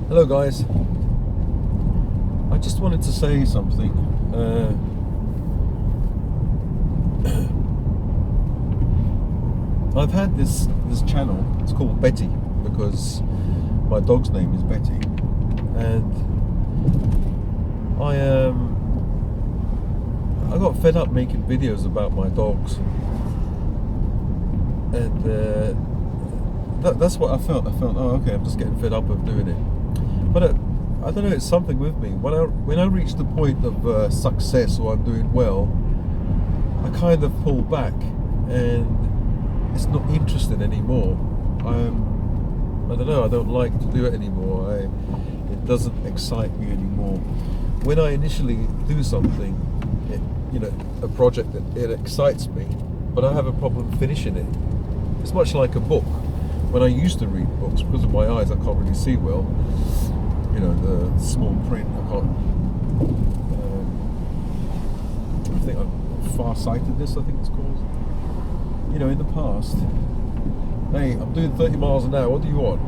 Hello guys, I just wanted to say something. I've had this channel. It's called Betty because my dog's name is Betty, and I got fed up making videos about my dogs, and that's what I felt. Oh, okay, I'm just getting fed up of doing it. But I don't know. It's something with me. When I reach the point of success or I'm doing well, I kind of pull back, and it's not interesting anymore. I don't know. I don't like to do it anymore. It doesn't excite me anymore. When I initially do something, a project that it excites me, but I have a problem finishing it. It's much like a book. When I used to read books, because of my eyes, I can't really see well. The small print. I can't. I think I'm far-sightedness. I think it's called. In the past, hey, I'm doing 30 miles an hour. What do you want?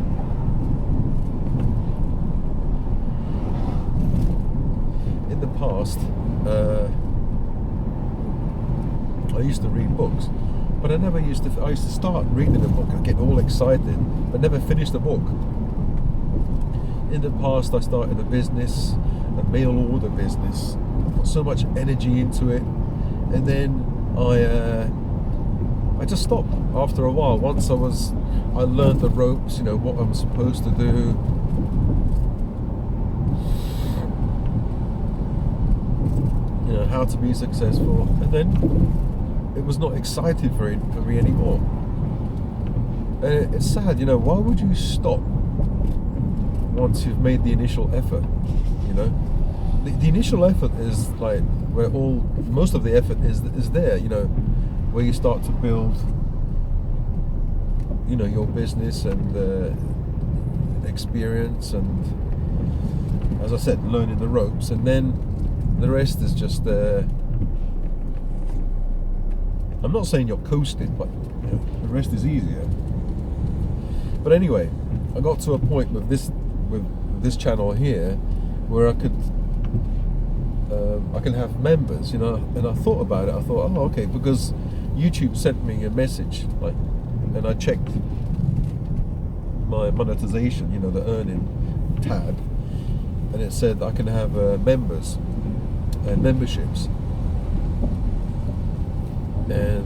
In the past, I used to read books, but I used to start reading a book. I get all excited, but never finish the book. In the past, I started a business, a mail order business. I put so much energy into it, and then I just stopped after a while. Once I learned the ropes, what I'm supposed to do. How to be successful, and then it was not exciting for me anymore. And it's sad, why would you stop once you've made the initial effort? The initial effort is like where most of the effort is there, where you start to build your business and experience, and as I said, learning the ropes, and then the rest is just I'm not saying you're coasting, but the rest is easier. But anyway, I got to a point with this channel here where I can have members, and I thought about it. I thought, oh, okay, because YouTube sent me a message, and I checked my monetization, the earning tab, and it said I can have members and memberships. And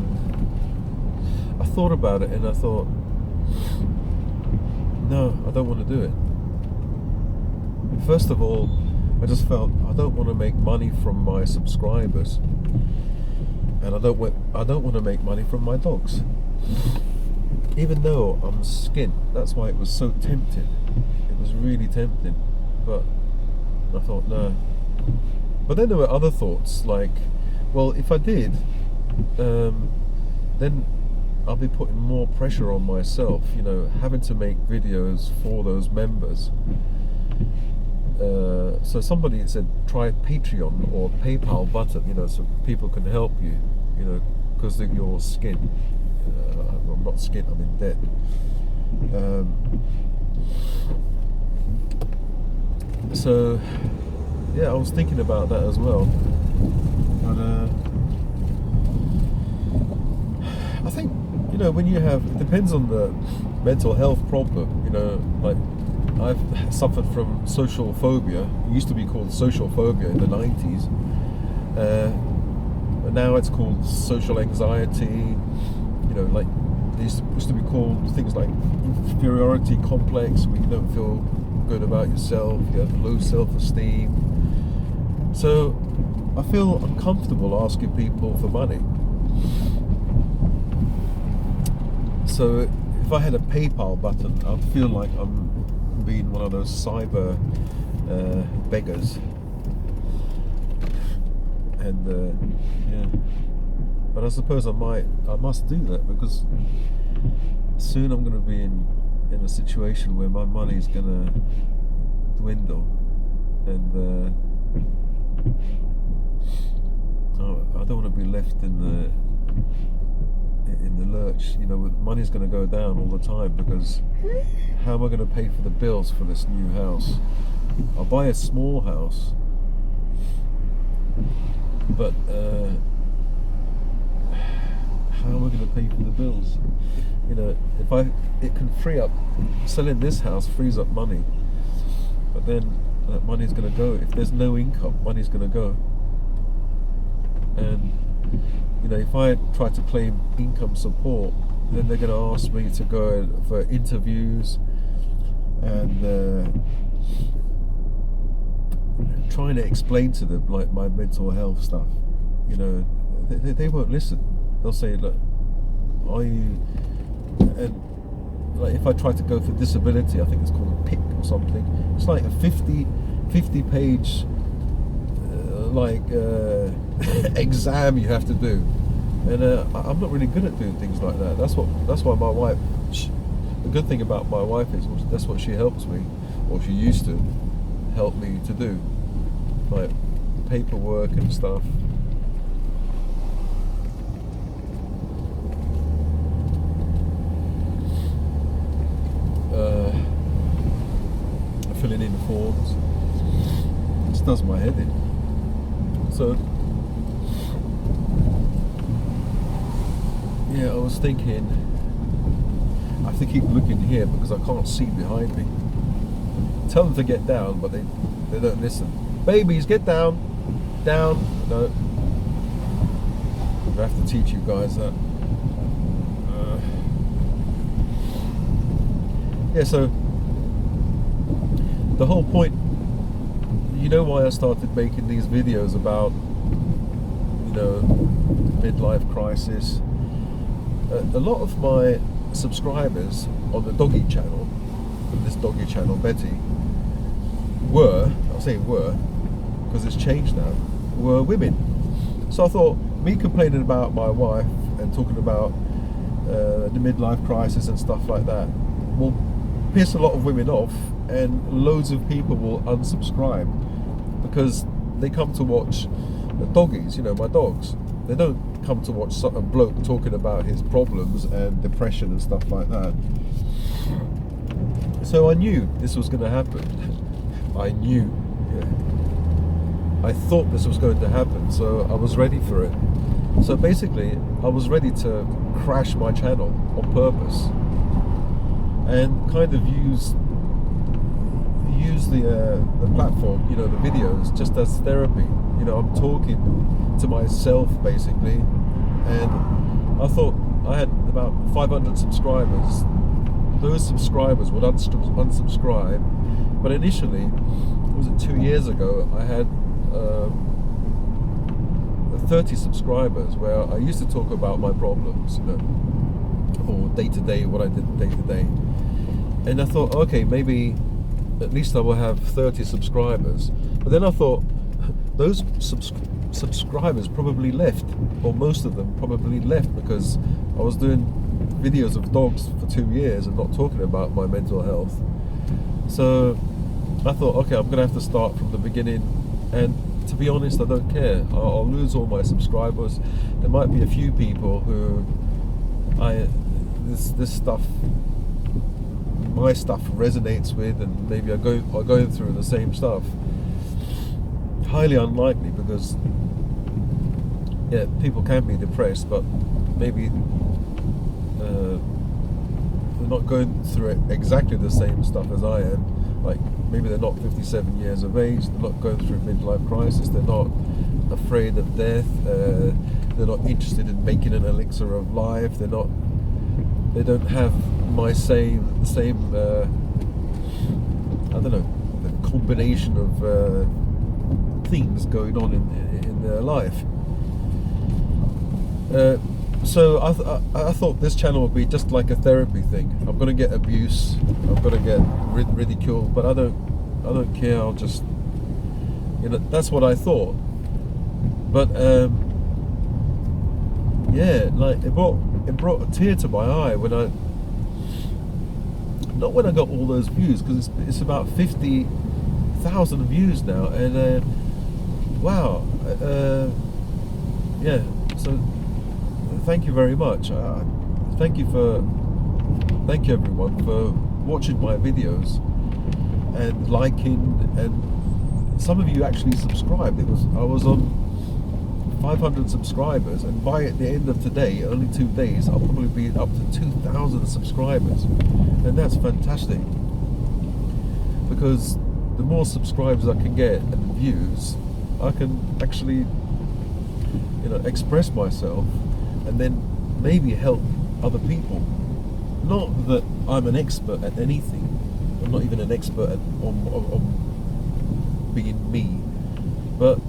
I thought about it, and I thought, no, I don't want to do it. First of all, I just felt I don't want to make money from my subscribers, and I don't want to make money from my dogs, even though I'm skint. That's why it was so tempting. It was really tempting, but I thought no. But then there were other thoughts like, well, if I did, then I'll be putting more pressure on myself, having to make videos for those members. So somebody said try Patreon or PayPal button, so people can help you, because you're skint. I'm not skint, I'm in debt. So yeah, I was thinking about that as well. But I think, when you have, it depends on the mental health problem, like I've suffered from social phobia. It used to be called social phobia in the 90s. But now it's called social anxiety, like these used to be called things like inferiority complex, where you don't feel good about yourself, you have low self-esteem. So I feel uncomfortable asking people for money. So if I had a PayPal button, I'd feel like I'm being one of those cyber beggars. And yeah, but I suppose I must do that, because soon I'm going to be in a situation where my money's going to dwindle, and I don't want to be left in in the lurch. You know, money's going to go down all the time, because how am I going to pay for the bills for this new house? I'll buy a small house, but how am I going to pay for the bills? You know, it can free up, selling this house frees up money, but then that money's going to go. If there's no income, money's going to go. And you know, if I try to claim income support, then they're going to ask me to go for interviews and trying to explain to them like my mental health stuff. You know, they won't listen. They'll say, look, are you, and like if I try to go for disability, I think it's called a PIC or something, it's like a 50 page exam you have to do, and I'm not really good at doing things like that. That's why my wife, the good thing about my wife is that's what she helps me, or she used to help me to do, like paperwork and stuff. Filling in forms. It just does my head in. So yeah, I was thinking I have to keep looking here because I can't see behind me. Tell them to get down, but they don't listen. Babies, get down. Down. No. I have to teach you guys that. Yeah, so the whole point, you know why I started making these videos about, you know, midlife crisis. A lot of my subscribers on the doggy channel, this doggy channel, Betty, I'll say were, because it's changed now, were women. So I thought, me complaining about my wife and talking about the midlife crisis and stuff like that will piss a lot of women off, and loads of people will unsubscribe because they come to watch the doggies, you know, my dogs. They don't come to watch a bloke talking about his problems and depression and stuff like that. So I knew this was going to happen. I knew. Yeah. I thought this was going to happen, so I was ready for it. So basically, I was ready to crash my channel on purpose and kind of use the platform, you know, the videos, just as therapy. You know, I'm talking to myself basically, and I thought I had about 500 subscribers. Those subscribers would unsubscribe, but initially, was it 2 years ago, I had 30 subscribers where I used to talk about my problems, you know, or day to day, what I did day to day. And I thought, okay, maybe at least I will have 30 subscribers. But then I thought, those subscribers probably left, or most of them probably left, because I was doing videos of dogs for 2 years and not talking about my mental health. So I thought, okay, I'm going to have to start from the beginning. And to be honest, I don't care. I'll lose all my subscribers. There might be a few people who this stuff, my stuff resonates with, and maybe are going through the same stuff. Highly unlikely, because yeah, people can be depressed, but maybe they're not going through it exactly the same stuff as I am. Like maybe they're not 57 years of age, they're not going through midlife crisis, they're not afraid of death, they're not interested in making an elixir of life, they don't have my same I don't know, the combination of things going on in their life. So I thought this channel would be just like a therapy thing. I'm gonna get abuse, I'm gonna get ridiculed, but I don't care. I'll just, you know, that's what I thought. But yeah, like it brought a tear to my eye when not when I got all those views, because it's about 50,000 views now, and wow, yeah. So thank you very much. Thank you for thank you everyone for watching my videos and liking, and some of you actually subscribed. I was on 500 subscribers, and by the end of today, only 2 days, I'll probably be up to 2,000 subscribers, and that's fantastic, because the more subscribers I can get and views, I can actually, express myself, and then maybe help other people. Not that I'm an expert at anything. I'm not even an expert on being me. But,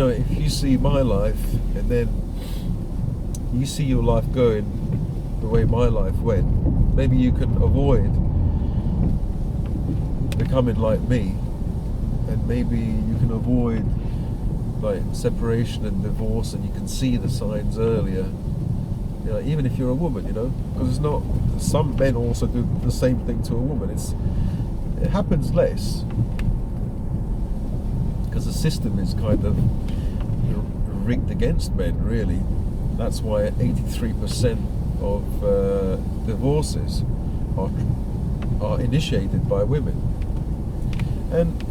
if you see my life and then you see your life going the way my life went, maybe you can avoid becoming like me, and maybe you can avoid like separation and divorce, and you can see the signs earlier. Even if you're a woman, because it's not. Some men also do the same thing to a woman. It happens less because the system is kind of rigged against men. Really, that's why 83% of divorces are initiated by women. And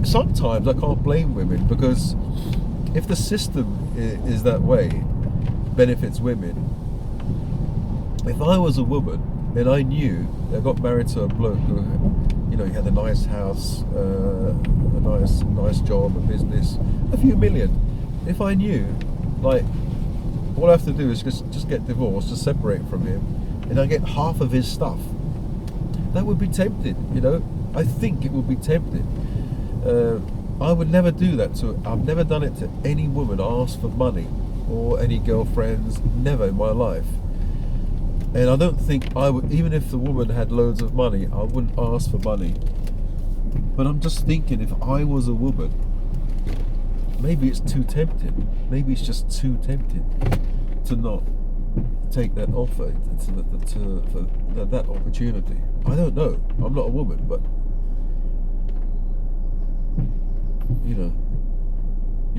sometimes I can't blame women, because if the system is that way, benefits women. If I was a woman and I knew I got married to a bloke who, he had a nice house, a nice job, a business, a few million. If I knew, like, all I have to do is just get divorced, just separate from him, and I get half of his stuff, that would be tempted. I think it would be tempted. I would never do that I've never done it to any woman, ask for money, or any girlfriends, never in my life. And I don't think I would, even if the woman had loads of money, I wouldn't ask for money. But I'm just thinking, if I was a woman, maybe it's too tempting. Maybe it's just too tempting to not take that offer, for that opportunity. I don't know. I'm not a woman, but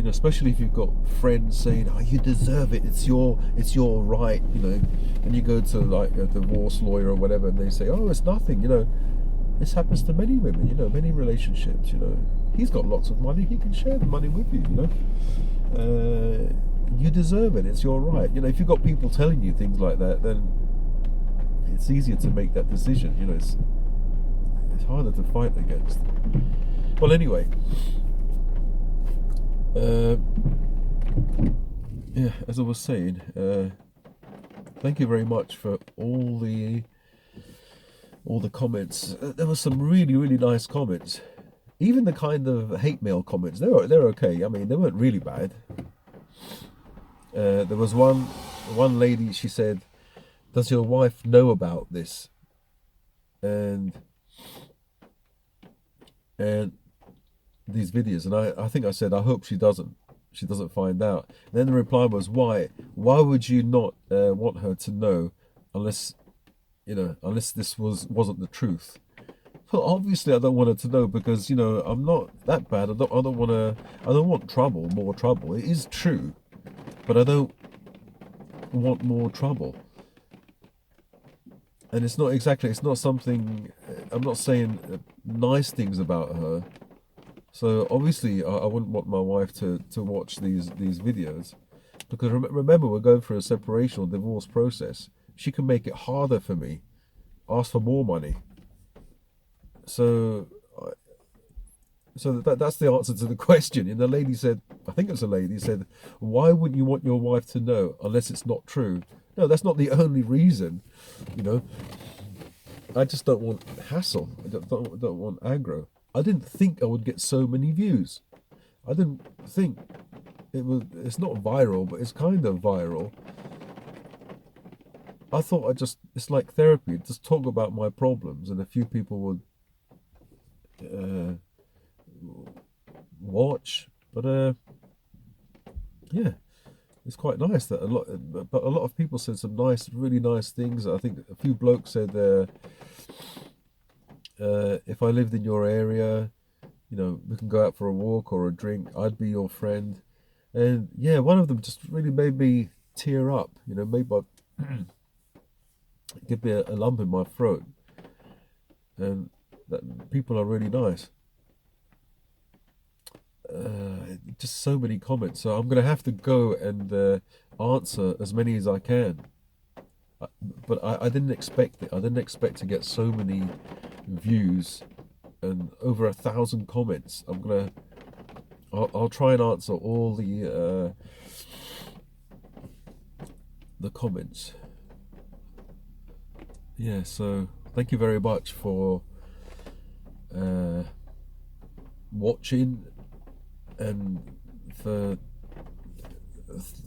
especially if you've got friends saying, "Oh, you deserve it. It's your right," and you go to like a divorce lawyer or whatever, and they say, "Oh, it's nothing." This happens to many women. Many relationships. He's got lots of money. He can share the money with you. You deserve it. It's your right. If you've got people telling you things like that, then it's easier to make that decision. It's harder to fight against. Well, anyway. As I was saying, thank you very much for all the comments. There were some really, really nice comments. Even the kind of hate mail comments, they're okay. I mean, they weren't really bad. There was one lady. She said, "Does your wife know about this?" And these videos, and I think I said, "I hope she doesn't find out." And then the reply was, why would you not want her to know, unless this wasn't the truth? Well, obviously I don't want her to know, because I'm not that bad. I don't want trouble, more trouble. It is true, but I don't want more trouble. And it's not something, I'm not saying nice things about her. So obviously I wouldn't want my wife to watch these videos, because remember, we're going through a separation or divorce process. She can make it harder for me, ask for more money. So that's the answer to the question. And the lady said, I think it was a lady, said, "Why wouldn't you want your wife to know unless it's not true?" No, that's not the only reason. I just don't want hassle. I don't want aggro. I didn't think I would get so many views. I didn't think it's not viral, but it's kind of viral. I thought it's like therapy, just talk about my problems, and a few people would watch. But yeah, it's quite nice that a lot of people said some really nice things. I think a few blokes said, if I lived in your area, we can go out for a walk or a drink, I'd be your friend. And yeah, one of them just really made me tear up. Made my give me a lump in my throat. And that people are really nice. Just so many comments. So I'm gonna have to go and answer as many as I can. But I didn't expect it. I didn't expect to get so many views and over 1,000 comments. I'll try and answer all the comments. Yeah. So thank you very much for uh, watching and for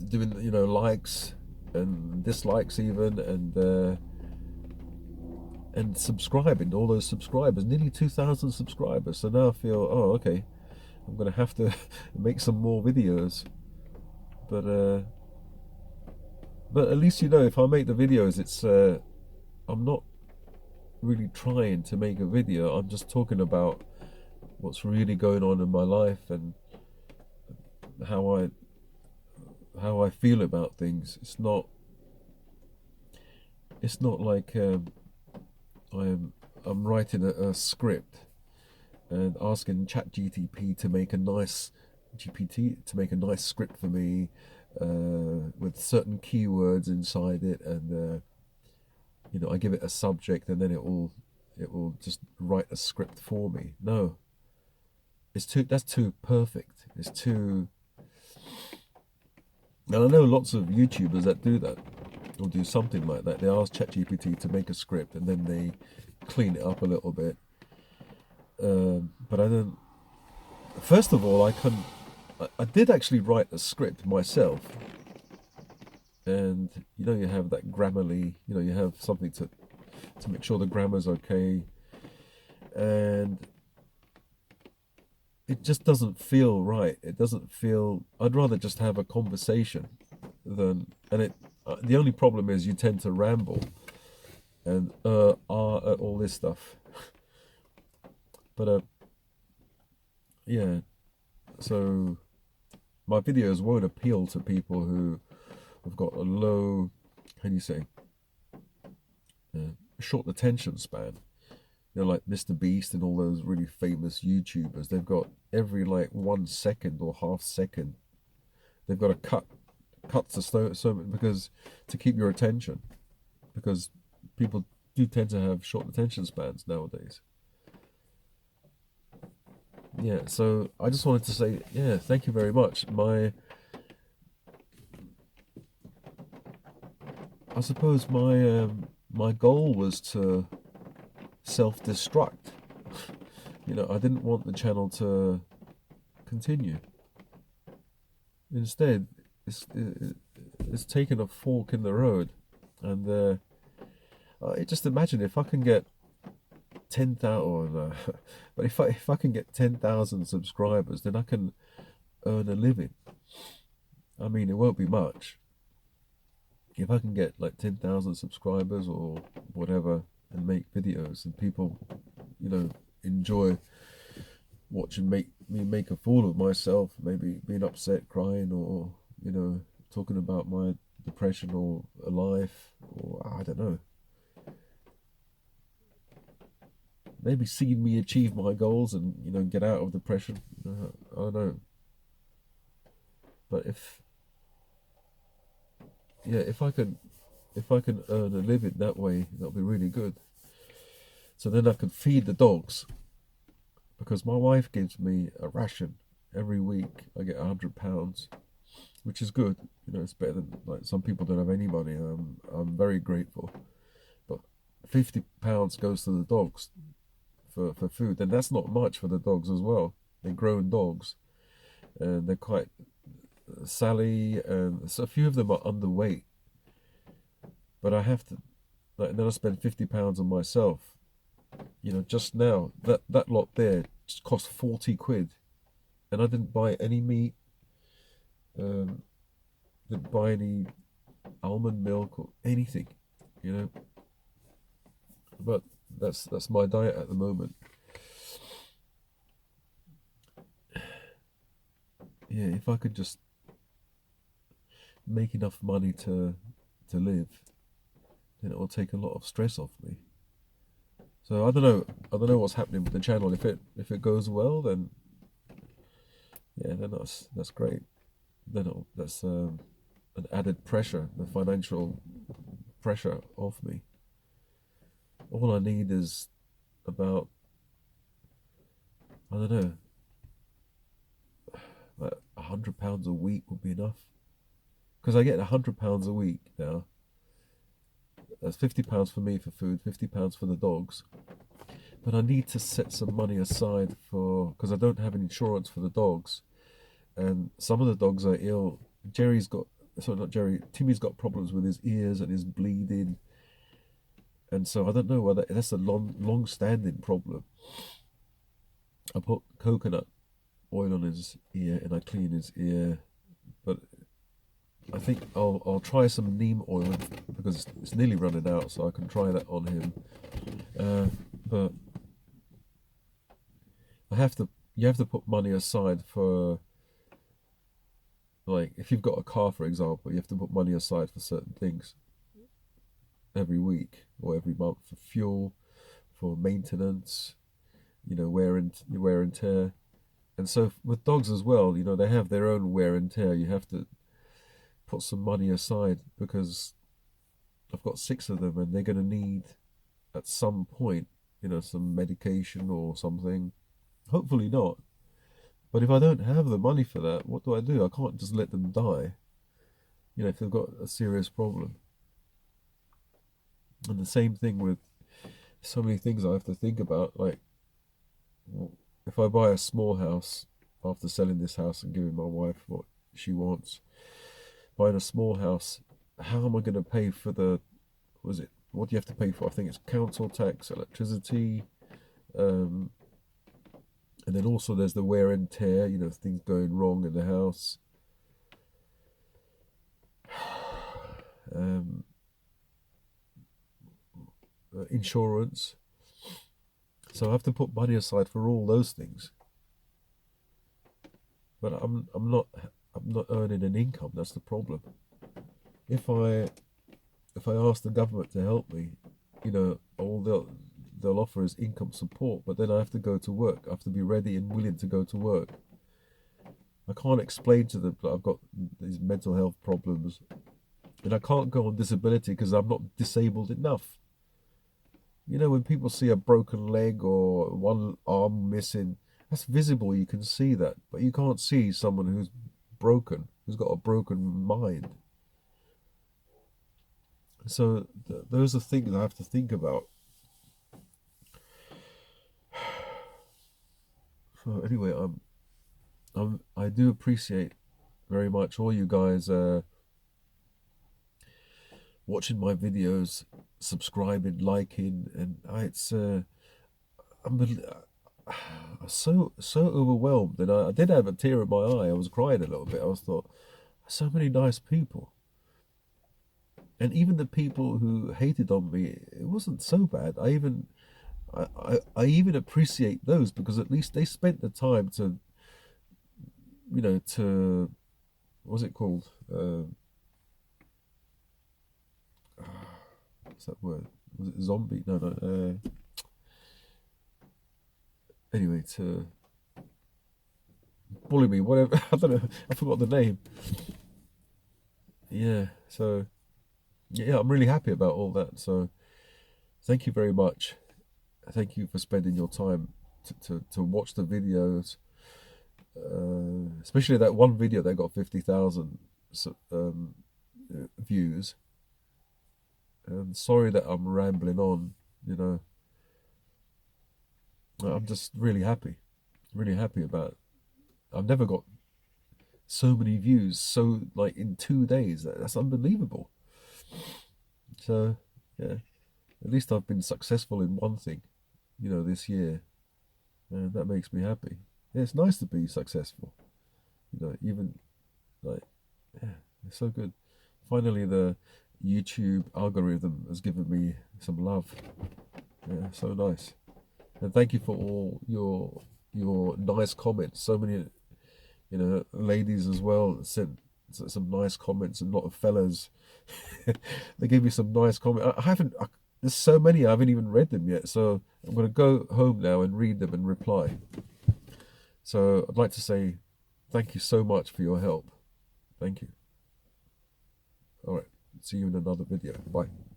doing likes and dislikes even and subscribing, all those subscribers, nearly 2,000 subscribers. So now I feel, oh, okay, I'm gonna have to make some more videos. But at least if I make the videos, it's I'm not really trying to make a video. I'm just talking about what's really going on in my life and how I feel about things. It's not like I'm writing a script and asking ChatGPT to make a nice script for me with certain keywords inside it, and I give it a subject, and then it will just write a script for me. No, that's too perfect. It's too. And I know lots of YouTubers that do that, or do something like that. They ask ChatGPT to make a script, and then they clean it up a little bit. But I don't. First of all, I did actually write a script myself, and you have that Grammarly. You have something to make sure the grammar's okay, and it just doesn't feel right. It doesn't feel. I'd rather just have a conversation than. And the only problem is you tend to ramble and all this stuff. But yeah. So my videos won't appeal to people who have got a low, how do you say, short attention span. Like Mr. Beast and all those really famous YouTubers. They've got every 1 second or half second, they've got to cut to so because to keep your attention, because people do tend to have short attention spans nowadays. Yeah, so I just wanted to say, yeah, thank you very much. I suppose my goal was to self-destruct. I didn't want the channel to continue. Instead, it's taken a fork in the road, and just imagine if I can get 10,000, but if I can get 10,000 subscribers, then I can earn a living. I mean, it won't be much. If I can get 10,000 subscribers or whatever and make videos, and people, enjoy watching me make a fool of myself, maybe being upset, crying, or talking about my depression or a life, or I don't know. Maybe seeing me achieve my goals and get out of depression. I don't know. But if I can earn a living that way, that'll be really good. So then I can feed the dogs, because my wife gives me a ration every week. I get £100, which is good. It's better than some people don't have any money. I'm very grateful. But £50 goes to the dogs for food, and that's not much for the dogs as well. They're grown dogs, and they're quite Sally, and so a few of them are underweight. But I have to, and then I spend £50 on myself. Just now that lot there just cost 40 quid, and I didn't buy any meat, didn't buy any almond milk or anything, But that's my diet at the moment. Yeah, if I could just make enough money to live, then it will take a lot of stress off me. So I don't know. I don't know what's happening with the channel. If it goes well, then yeah, then that's great. Then that's an added pressure, the financial pressure off me. All I need is about, I don't know, like £100 a week would be enough. Because I get £100 a week now. That's £50 for me for food, £50 for the dogs. But I need to set some money aside for, because I don't have an insurance for the dogs, and some of the dogs are ill. Jerry's got, sorry, not Jerry, Timmy's got problems with his ears and his bleeding, and so I don't know whether that's a long-standing problem. I put coconut oil on his ear and I clean his ear, but I think I'll try some neem oil because it's nearly running out, so I can try that on him. But you have to put money aside for, like, if you've got a car, for example, you have to put money aside for certain things every week or every month, for fuel, for maintenance, wear and tear. And so with dogs as well, they have their own wear and tear. You have to put some money aside because I've got 6 of them and they're going to need at some point, some medication or something. Hopefully not. But if I don't have the money for that, what do? I can't just let them die, if they've got a serious problem. And the same thing with so many things I have to think about, like, if I buy a small house after selling this house and giving my wife what she wants, buying a small house, how am I going to pay for what do you have to pay for? I think it's council tax, electricity, and then also there's the wear and tear, things going wrong in the house. Insurance. So I have to put money aside for all those things. But I'm not earning an income. That's the problem. If I ask the government to help me, all they'll offer is income support, but then I have to go to work. I have to be ready and willing to go to work. I can't explain to them that I've got these mental health problems, and I can't go on disability because I'm not disabled enough. When people see a broken leg or one arm missing, that's visible, you can see that, but you can't see someone who's broken, who's got a broken mind. So those are things I have to think about. So anyway, I do appreciate very much all you guys watching my videos, subscribing, liking, and I'm so overwhelmed. And I did have a tear in my eye. I was crying a little bit. I thought, so many nice people. And even the people who hated on me, it wasn't so bad. I even appreciate those because at least they spent the time to, what's it called? What's that word? Was it zombie? No. Anyway, to bully me, whatever. I don't know. I forgot the name. Yeah. So, yeah, I'm really happy about all that. So, thank you very much. Thank you for spending your time to watch the videos. Especially that one video that got 50,000 views. And sorry that I'm rambling on, I'm just really happy about it. I've never got so many views, so like in 2 days. That's unbelievable. So, yeah, at least I've been successful in one thing, this year, and that makes me happy. Yeah, it's nice to be successful, even like, yeah, it's so good. Finally, the YouTube algorithm has given me some love. Yeah, so nice. And thank you for all your nice comments. So many, ladies as well sent some nice comments, and a lot of fellas. They gave me some nice comments. I haven't. There's so many I haven't even read them yet. So I'm going to go home now and read them and reply. So I'd like to say thank you so much for your help. Thank you. All right. See you in another video. Bye.